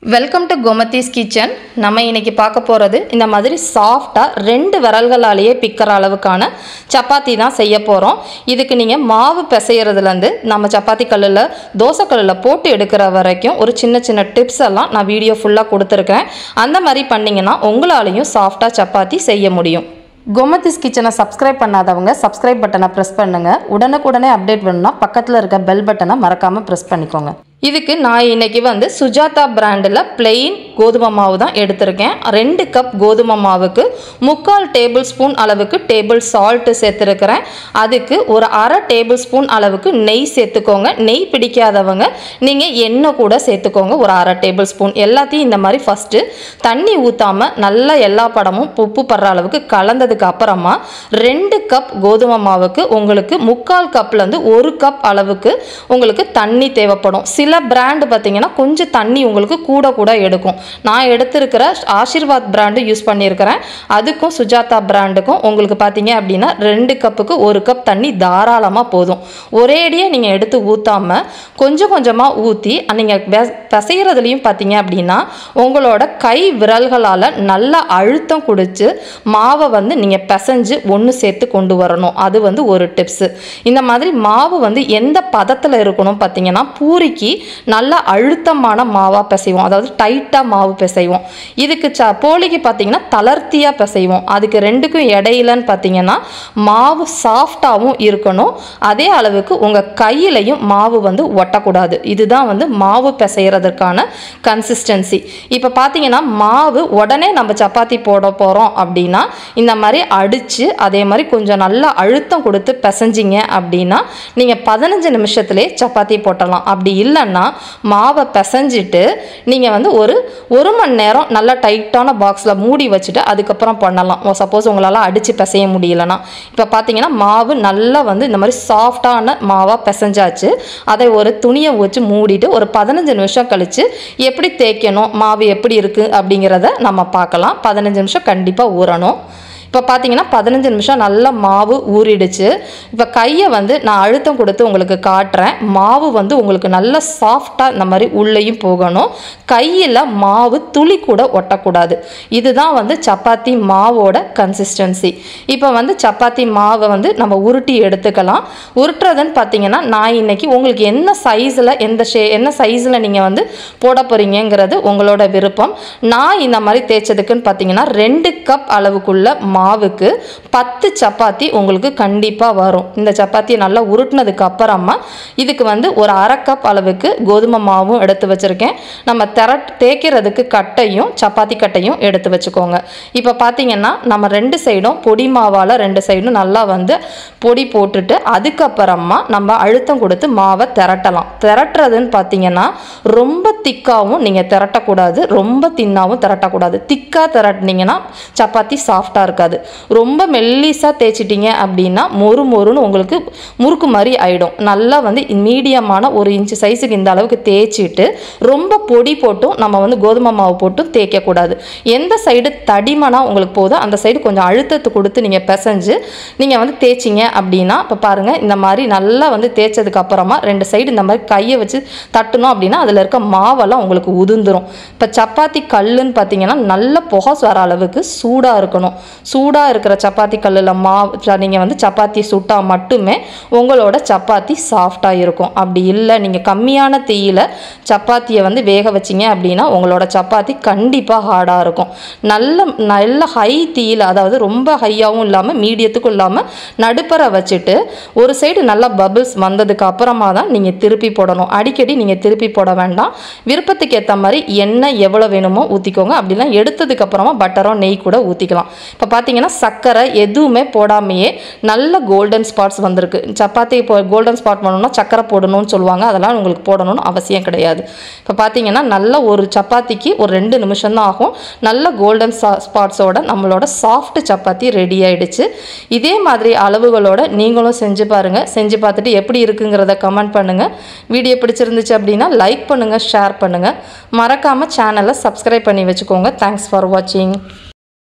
Welcome to Gomathi's kitchen. நம்ம இன்னைக்கு பார்க்க போகிறது இந்த மாதிரி சாஃப்டாக 2 விரல்களாலேயே பிக்கிற அளவுக்கான சப்பாத்தி தான் செய்ய போகிறோம். இதுக்கு நீங்கள் மாவு பிசைகிறதுலேருந்து நம்ம சப்பாத்தி கல்லில் தோசை கல்லில் போட்டு எடுக்கிற வரைக்கும் ஒரு சின்ன சின்ன டிப்ஸ் எல்லாம் நான் வீடியோ ஃபுல்லாக கொடுத்துருக்கேன். அந்த மாதிரி பண்ணிங்கன்னா உங்களாலையும் சாஃப்டாக சப்பாத்தி செய்ய முடியும். கோமதிஸ் கிச்சனை சப்ஸ்கிரைப் பண்ணாதவங்க சப்ஸ்கிரைப் பட்டனை ப்ரெஸ் பண்ணுங்கள். உடனுக்குடனே அப்டேட் வேணும்னா பக்கத்தில் இருக்க பெல் பட்டனை மறக்காமல் ப்ரெஸ் பண்ணிக்கோங்க. இதுக்கு நான் இன்றைக்கி சுஜாதா பிராண்டில் பிளெயின் கோதுமை மாவு தான் எடுத்திருக்கேன். 2 கப் கோதுமை மாவுக்கு 3/4 டேபிள் ஸ்பூன் அளவுக்கு டேபிள் சால்ட்டு சேர்த்துருக்கிறேன். அதுக்கு ஒரு 1/2 டேபிள் ஸ்பூன் அளவுக்கு நெய் சேர்த்துக்கோங்க. நெய் பிடிக்காதவங்க நீங்கள் எண்ணெய் கூட சேர்த்துக்கோங்க, ஒரு 1/2 டேபிள் ஸ்பூன். எல்லாத்தையும் இந்த மாதிரி ஃபஸ்ட்டு தண்ணி ஊற்றாமல் நல்லா எல்லா படமும் உப்பு படுற அளவுக்கு கலந்ததுக்கு அப்புறமா 2 கப் கோதுமை மாவுக்கு உங்களுக்கு 3/4 கப்லேருந்து 1 கப் அளவுக்கு உங்களுக்கு தண்ணி தேவைப்படும். சில பிராண்டு பார்த்தீங்கன்னா கொஞ்சம் தண்ணி உங்களுக்கு கூட எடுக்கும். நான் எடுத்திருக்கிற ஆசீர்வாத் பிராண்டு யூஸ் பண்ணியிருக்கிறேன். அதுக்கும் சுஜாதா பிராண்டுக்கும் உங்களுக்கு பார்த்தீங்க அப்படின்னா 2 கப்புக்கு 1 கப் தண்ணி தாராளமாக போதும். ஒரேடியாக நீங்கள் எடுத்து ஊற்றாமல் கொஞ்சம் கொஞ்சமாக ஊற்றி நீங்கள் பிசைகிறதுலையும் பார்த்தீங்க அப்படின்னா உங்களோட கை விரல்களால் நல்லா அழுத்தம் கொடுத்து மாவை நீங்கள் பிசைஞ்சு ஒன்று சேர்த்து கொண்டு வரணும். அது ஒரு டிப்ஸு. இந்த மாதிரி மாவு எந்த பதத்தில் இருக்கணும் பார்த்தீங்கன்னா பூரிக்கு நல்ல அழுத்தமான மாவாக பிசைவோம், அதாவது டைட்டாக மாவு பிசைவோம். இதுக்கு போலிக்கு பார்த்தீங்கன்னா தளர்த்தியாக பிசைவோம். அதுக்கு 2க்கும் இடையிலன்னு பார்த்தீங்கன்னா மாவு சாஃப்டாகவும் இருக்கணும், அதே அளவுக்கு உங்கள் கையிலையும் மாவு ஒட்டக்கூடாது. இதுதான் மாவு பிசைகிறதுக்கான கன்சிஸ்டன்சி. இப்போ பார்த்தீங்கன்னா மாவு உடனே நம்ம சப்பாத்தி போட போகிறோம் அப்படின்னா இந்த மாதிரி அடித்து அதே மாதிரி கொஞ்சம் நல்லா அழுத்தம் கொடுத்து பிசைஞ்சிங்க அப்படின்னா நீங்கள் 15 நிமிஷத்துலேயே சப்பாத்தி போட்டலாம். அப்படி இல்லைன்னா மாவை பிசைஞ்சிட்டு நீங்கள் ஒரு மணி நேரம் நல்லா டைட்டான பாக்ஸில் மூடி வச்சுட்டு அதுக்கப்புறம் பண்ணலாம். சப்போஸ் உங்களால் அடித்து பிசைய முடியலன்னா. இப்போ பார்த்தீங்கன்னா மாவு நல்லா இந்த மாதிரி சாஃப்டான மாவாக பிசைஞ்சாச்சு. அதை ஒரு துணியை வச்சு மூடிட்டு ஒரு 15 நிமிஷம் கழித்து எப்படி தேய்க்கணும், மாவு எப்படி இருக்குது அப்படிங்கிறத நம்ம பார்க்கலாம். 15 நிமிஷம் கண்டிப்பாக ஊறணும். இப்போ பார்த்தீங்கன்னா 15 நிமிஷம் நல்லா மாவு ஊறிடுச்சு. இப்போ கையை நான் அழுத்தம் கொடுத்து உங்களுக்கு காட்டுறேன். மாவு உங்களுக்கு நல்ல சாஃப்டாக இந்த மாதிரி உள்ளேயும் போகணும். கையில் மாவு துளி கூட ஒட்டக்கூடாது. இதுதான் சப்பாத்தி மாவோட கன்சிஸ்டன்சி. இப்போ சப்பாத்தி மாவை நம்ம உருட்டி எடுத்துக்கலாம். உருட்டுறதுன்னு பார்த்தீங்கன்னா நான் இன்னைக்கு உங்களுக்கு என்ன சைஸில் என்ன சைஸில் நீங்கள் போட போகிறீங்கிறது உங்களோட விருப்பம். நான் இந்த மாதிரி தேய்ச்சதுக்குன்னு பார்த்தீங்கன்னா 2 கப் அளவுக்குள்ள மாவுக்கு 10 சப்பாத்தி உங்களுக்கு கண்டிப்பாக வரும். இந்த சப்பாத்தியை நல்லா உருட்டினதுக்கு அப்புறமா இதுக்கு ஒரு 1/2 கப் அளவுக்கு கோதுமை மாவும் எடுத்து வச்சுருக்கேன். நம்ம தேய்க்கிறதுக்கு கட்டையும் சப்பாத்தி கட்டையும் எடுத்து வச்சுக்கோங்க. இப்போ பார்த்தீங்கன்னா நம்ம 2 சைடும் பொடி மாவால் 2 சைடும் நல்லா பொடி போட்டுட்டு அதுக்கப்புறமா நம்ம அழுத்தம் கொடுத்து மாவை திரட்டலாம். திரட்டுறதுன்னு பார்த்தீங்கன்னா ரொம்ப திக்காகவும் நீங்கள் திரட்டக்கூடாது, ரொம்ப தின்னாகவும் திரட்டக்கூடாது. திக்காக திரட்டினீங்கன்னா சப்பாத்தி சாஃப்டாக இருக்காது. ரொம்ப மெல்லிஸாக தேய்ச்சிட்டிங்க அப்படின்னா மொறுன்னு உங்களுக்கு முறுக்கு மாதிரி ஆகிடும். நல்லா மீடியமான 1 இன்ச்சு சைஸுக்கு இந்த அளவுக்கு தேய்ச்சிட்டு ரொம்ப பொடி போட்டும் நம்ம கோதுமை மாவு போட்டும் தேய்க்கக்கூடாது. எந்த சைடு தடிமனாக உங்களுக்கு போதும் அந்த சைடு கொஞ்சம் அழுத்தத்தை கொடுத்து நீங்கள் பிசைஞ்சு நீங்கள் தேய்ச்சிங்க அப்படின்னா இப்போ பாருங்கள் இந்த மாதிரி நல்லா தேய்ச்சதுக்கு அப்புறமா 2 சைடு இந்த மாதிரி கையை வச்சு தட்டணும் அப்படின்னா அதில் இருக்க மாவெல்லாம் உங்களுக்கு உதிர்ந்துடும். இப்போ சப்பாத்தி கல்லுன்னு பார்த்தீங்கன்னா நல்ல புகை வர அளவுக்கு சூடாக இருக்கணும். சூடாக இருக்கிற சப்பாத்தி கல்லில் மாவு நீங்கள் சப்பாத்தி சுட்டால் மட்டுமே உங்களோட சப்பாத்தி சாஃப்டாக இருக்கும். அப்படி இல்லை நீங்கள் கம்மியான தீயில் சப்பாத்தியை வேக வச்சிங்க அப்படின்னா உங்களோட சப்பாத்தி கண்டிப்பாக ஹார்டாக இருக்கும். நல்ல ஹை தீயில், அதாவது ரொம்ப ஹையாகவும் இல்லாமல் மீடியத்துக்கும் இல்லாமல் நடுப்பற வச்சுட்டு ஒரு சைடு நல்லா பபிள்ஸ் வந்ததுக்கு அப்புறமா தான் நீங்கள் திருப்பி போடணும். அடிக்கடி நீங்கள் திருப்பி போட வேண்டாம். விருப்பத்துக்கு ஏற்ற மாதிரி எண்ணெய் எவ்வளோ வேணுமோ ஊற்றிக்கோங்க. அப்படிலாம் எடுத்ததுக்கு அப்புறமா பட்டரோ நெய் கூட ஊற்றிக்கலாம். இப்போ பார்த்தீங்கன்னா சர்க்கரை எதுவுமே போடாமையே நல்ல கோல்டன் ஸ்பாட்ஸ் வந்திருக்கு. சப்பாத்தி இப்போ கோல்டன் ஸ்பாட் பண்ணணும்னா சர்க்கரை போடணும்னு சொல்லுவாங்க. அதெல்லாம் உங்களுக்கு போடணும்னு அவசியம் கிடையாது. இப்போ பார்த்தீங்கன்னா நல்ல ஒரு சப்பாத்திக்கு ஒரு 2 நிமிஷம் தான் ஆகும். நல்ல கோல்டன் ஸ்பாட்ஸோட நம்மளோட சாஃப்ட் சப்பாத்தி ரெடி ஆகிடுச்சு. இதே மாதிரி அளவுகளோட நீங்களும் செஞ்சு பாருங்கள். செஞ்சு பார்த்துட்டு எப்படி இருக்குங்கிறத கமெண்ட் பண்ணுங்கள். வீடியோ பிடிச்சிருந்துச்சு அப்படின்னா லைக் பண்ணுங்கள், ஷேர் பண்ணுங்கள். மறக்காமல் சேனலை சப்ஸ்கிரைப் பண்ணி வச்சுக்கோங்க. தேங்க்ஸ் ஃபார் வாட்சிங்.